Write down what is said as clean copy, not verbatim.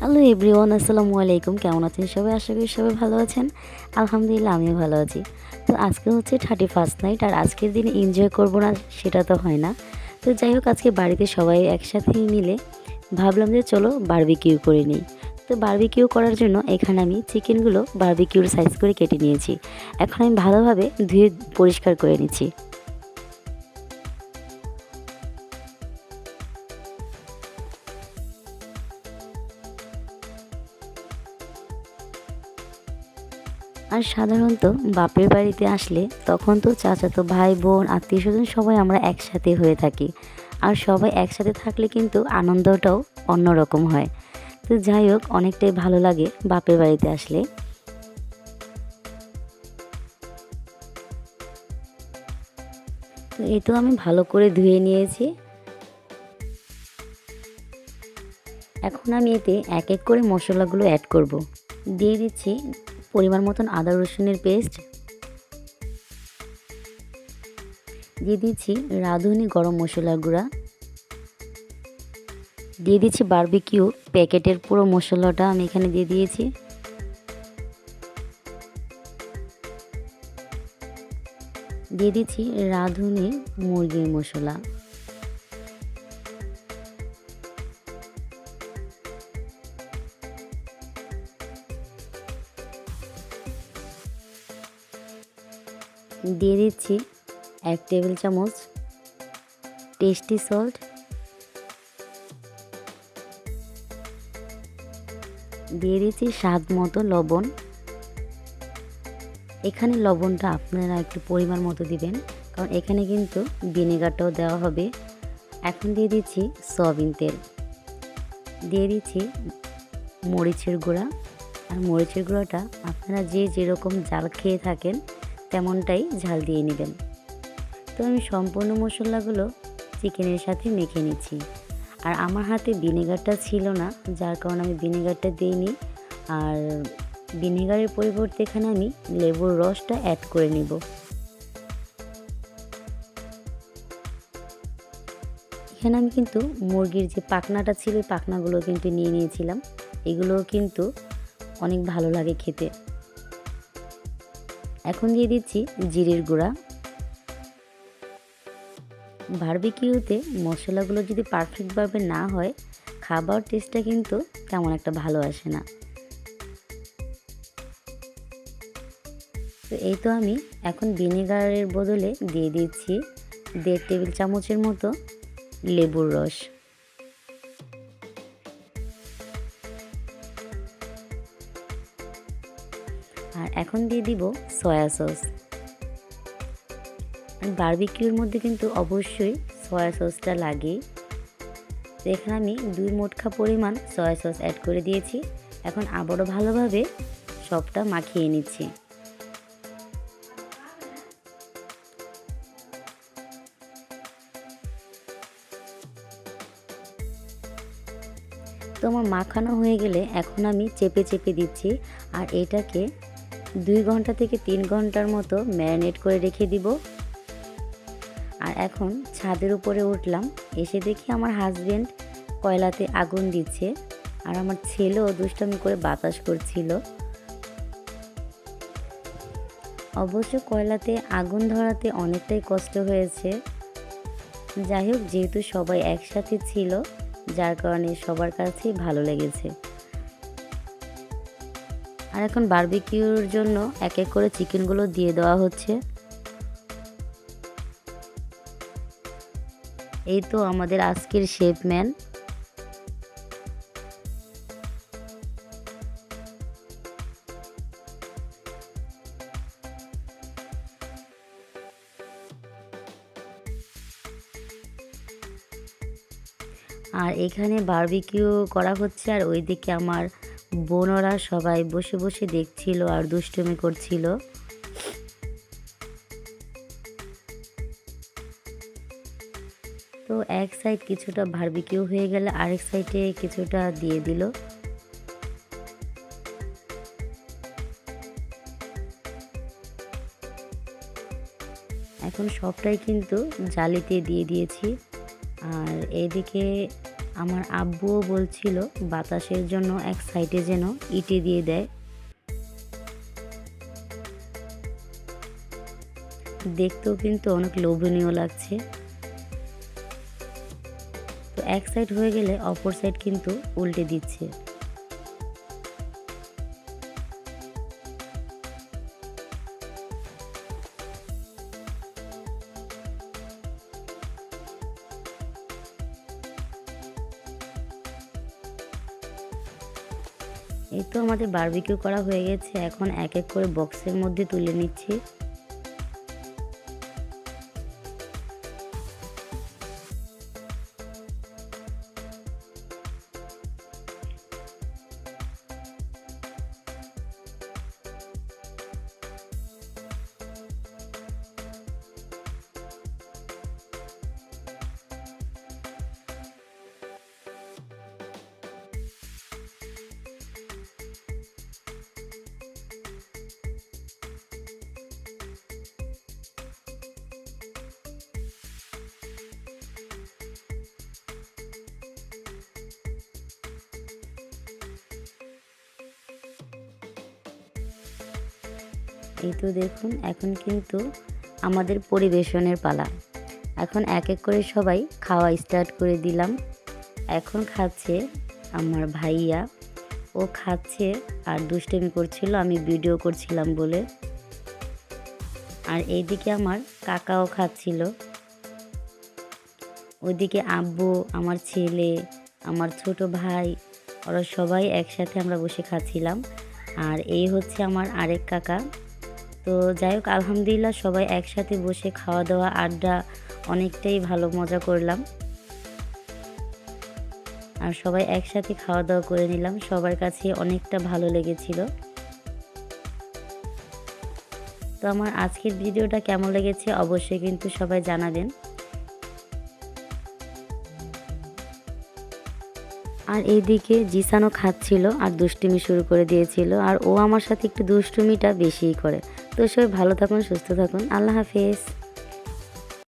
Hello everyone, আসসালামু আলাইকুম। কেমন আছেন সবাই? আশা করি সবাই ভালো আছেন। আলহামদুলিল্লাহ আমিও ভালো আছি। তো আজকে হচ্ছে 31st নাইট, আর আজকের দিনে এনজয় করব না সেটা তো হয় না। তো যাই হোক, আজকে বাড়িতে সবাই একসাথে মিলে ভাবলাম যে চলো বারবিকিউ করে নিই। তো বারবিকিউ করার জন্য এখানে আমি চিকেনগুলো বারবিকিউর সাইজ করে কেটে নিয়েছি। এখন আমি ভালোভাবে ধুয়ে পরিষ্কার করে নিচ্ছি। আর সাধারণত বাপের বাড়িতে আসলে তখন তো চাচাতো ভাই বোন আত্মীয় স্বজন সবাই আমরা একসাথে হয়ে থাকি। আর সবাই একসাথে থাকলে কিন্তু আনন্দটাও অন্যরকম হয়। তো যাই হোক, অনেকটাই ভালো লাগে বাপের বাড়িতে আসলে। তো এই তো আমি ভালো করে ধুয়ে নিয়েছি। এখন আমি এতে এক এক করে মশলাগুলো অ্যাড করব। দিয়ে দিচ্ছি পরিমাণ মতন আদা রসুনের পেস্ট, দিয়ে দিচ্ছি রাঁধুনি গরম মশলার গুঁড়া, দিয়ে দিচ্ছি বারবিকিউ প্যাকেটের পুরো মশলাটা আমি এখানে দিয়ে দিয়েছি। দিয়ে দিচ্ছি রাঁধুনি মুরগির মশলা, দিয়ে দিচ্ছি 1 টেবিল চামচ টেস্টি সল্ট, দিয়ে দিচ্ছি স্বাদ মতো লবণ। এখানে লবণটা আপনারা একটু পরিমাণ মতো দিবেন, কারণ এখানে কিন্তু ভিনেগারটাও দেওয়া হবে। এখন দিয়ে দিচ্ছি সয়াবিন তেল, দিয়ে দিচ্ছি মরিচের গুঁড়া। আর মরিচের গুঁড়োটা আপনারা যে যেরকম ঝাল খেয়ে থাকেন তেমনটাই ঝাল দিয়ে নেবেন। তো আমি সম্পূর্ণ মশলাগুলো চিকেনের সাথে মেখে নিচ্ছি। আর আমার হাতে ভিনেগারটা ছিল না, যার কারণে আমি ভিনেগারটা দিইনি। আর ভিনেগারের পরিবর্তে এখানে আমি লেবুর রসটা অ্যাড করে নিব। এখানে আমি কিন্তু মুরগির যে পাখনাটা ছিল ওই পাখনাগুলো কিন্তু নিয়ে নিয়েছিলাম। এগুলোও কিন্তু অনেক ভালো লাগে খেতে। এখন দিয়ে দিচ্ছি জিরের গুঁড়া। বারবিকিউতে মশলাগুলো যদি পারফেক্টভাবে না হয়, খাবার টেস্টটা কিন্তু তেমন একটা ভালো আসে না। তো এই তো আমি এখন ভিনেগারের বদলে দিয়ে দিচ্ছি 1.5 টেবিল চামচের মতো লেবুর রস। আর এখন দিয়ে দিব সয়া সস। আর বারবিকিউর মধ্যে কিন্তু অবশ্যই সয়া সসটা লাগে। তো এখানে আমি 2 মুঠা পরিমাণ সয়া সস অ্যাড করে দিয়েছি। এখন আবারও ভালোভাবে সবটা মাখিয়ে নিচ্ছি। তো আমার মাখানো হয়ে গেলে এখন আমি চেপে চেপে দিচ্ছি। আর এটাকে 2 ঘন্টা থেকে 3 ঘন্টার মতো ম্যারিনেট করে রেখে দিব। আর এখন ছাদের উপরে উঠলাম, এসে দেখি আমার হাজবেন্ড কয়লাতে আগুন দিচ্ছে, আর আমার ছেলেও দুষ্টামি করে বাতাস করছিল। অবশ্য কয়লাতে আগুন ধরাতে অনেকটাই কষ্ট হয়েছে। যাই হোক, যেহেতু সবাই একসাথে ছিল যার কারণে সবার কাছেই ভালো লেগেছে। আর এখন বারবিকিউর জন্য এক এক করে চিকেনগুলো দিয়ে দেওয়া হচ্ছে। এই তো আমাদের আজকের শেফম্যান। আর এখানে বারবিকিউ করা হচ্ছে, আর ওইদিকে আমার বোনরা সবাই বসে বসে দেখছিল আর দুষ্টুমি করছিল। তো এক সাইড কিছুটা বারবিকিউ হয়ে গেলে আরেক সাইডে কিছুটা দিয়ে দিল। এখন সবটাই কিন্তু জালিতে দিয়ে দিয়েছি। আর এইদিকে আমার আব্বুও বলছিল বাতাসের জন্য এক সাইডে যেন ইটে দিয়ে দেয়। দেখতেও কিন্তু অনেক লোভনীয় লাগছে। তো এক সাইড হয়ে গেলে অপর সাইড কিন্তু উল্টে দিচ্ছে। এই তো আমাদের বারবিকিউ করা হয়ে গেছে, এখন এক এক করে বক্সের মধ্যে তুলে নিচ্ছি। এই তো দেখুন, এখন কিন্তু আমাদের পরিবেশনের পালা। এখন এক এক করে সবাই খাওয়া স্টার্ট করে দিলাম। এখন খাচ্ছে আমার ভাইয়া, ও খাচ্ছে আর দুষ্টামি করছিল, আমি ভিডিও করছিলাম বলে। আর এইদিকে আমার কাকাও খাচ্ছিল। ওইদিকে আব্বু, আমার ছেলে, আমার ছোট ভাই, ওরা সবাই একসাথে আমরা বসে খাচ্ছিলাম। আর এই হচ্ছে আমার আরেক কাকা। তো যাই হোক, আলহামদুলিল্লাহ সবাই একসাথে বসে খাওয়া দাওয়া আড্ডা অনেকটাই ভালো মজা করলাম। আর সবাই একসাথে খাওয়া দাওয়া করে নিলাম, সবার কাছে অনেকটা ভালো লেগেছিল। তো আমার আজকের ভিডিওটা কেমন লেগেছে অবশ্যই কিন্তু সবাই জানাবেন। আর এইদিকে জিসানও খাচ্ছিল আর দুষ্টুমি শুরু করে দিয়েছিল, আর ও আমার সাথে একটু দুষ্টুমিটা বেশিই করে। তো সবাই ভালো থাকুন, সুস্থ থাকুন, আল্লাহ হাফেজ।